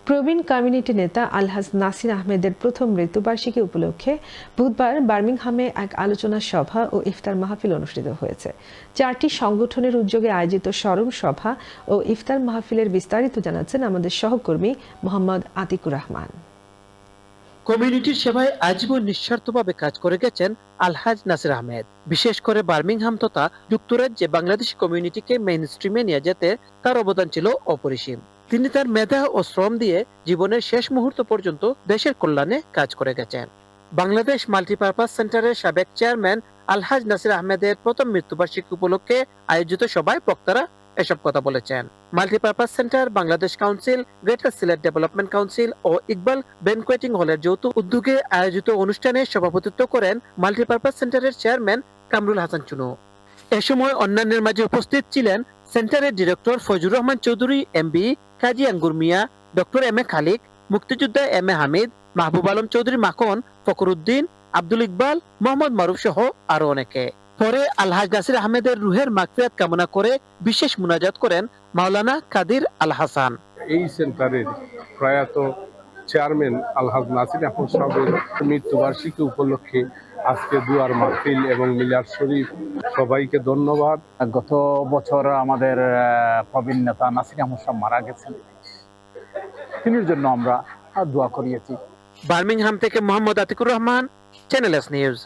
প্রবীণ community নেতা আলহাজ নাসির আহমেদের প্রথম মৃত্যুবার্ষিকী উপলক্ষে বুধবার বার্মিংহামে এক আলোচনা সভা ও ইফতার মাহফিল অনুষ্ঠিত হয়েছে। 4টি সংগঠনের উদ্যোগে আয়োজিত স্মরণ সভা ও ইফতার মাহফিলের বিস্তারিত জানাচ্ছেন আমাদের সহকর্মী মোহাম্মদ আতিকুর রহমান। কমিউনিটির সেবায় আজীবন নিঃস্বার্থভাবে কাজ করে গেছেন আলহাজ নাসির আহমেদ। বিশেষ করে বার্মিংহাম তথা যুক্তরাজ্যে বাংলাদেশি কমিউনিটিকে মেইন স্ট্রিমে নিয়ে যেতে তার অবদান ছিল অপরিসীম। তিনি তার মেধা ও শ্রম দিয়ে জীবনের শেষ মুহূর্ত পর্যন্ত দেশের কল্যাণে কাজ করে গেছেন। বাংলাদেশ মাল্টিপারপাস সেন্টারের সাবেক চেয়ারম্যান আলহাজ নাসির আহমেদের প্রথম মৃত্যুবার্ষিকী উপলক্ষে আয়োজিত সভায় বক্তারা এসব কথা বলেছেন। Multipurpose centre, Bangladesh council, greater Sylhet development council ও ইকবাল ব্যানকোয়েটিং হলের যৌথ উদ্যোগে আয়োজিত অনুষ্ঠানে সভাপতিত্ব করেন মাল্টিপারপাস সেন্টারের চেয়ারম্যান কামরুল হাসান চুনু। এ সময় অন্যান্যের মাঝে উপস্থিত ছিলেন সেন্টারের director Fazlur Rahman Chowdhury MB, Kazi Angur Mia, doctor M A Khalik, মুক্তিযোদ্ধা এম এ হামিদ, মাহবুব আলম চৌধুরী মাখন, ফখরুদ্দিন, আব্দুল ইকবাল, মোহাম্মদ মারুফ সহ আরো অনেকে। পরে আলহাজ নাসির আহমেদের রুহের মাগফিরাত কামনা করে বিশেষ মুনাজাত করেন মাওলানা কাদির আল হাসান। এই সেন্টারের প্রয়াত চেয়ারম্যান আলহাজ নাসির আহমেদ সাহেবের মৃত্যুবার্ষিকী উপলক্ষে আজকে দুয়ার মাহফিল এবং মিলাদ শরীফ, সবাইকে ধন্যবাদ। গত বছর আমাদের প্রবীণ নেতা নাসির আহমেদ সাহেব মারা গেছেন, তিনির জন্য আমরা দোয়া করিয়েছি। বার্মিংহাম থেকে Mohammad Atiqur Rahman, channel S news.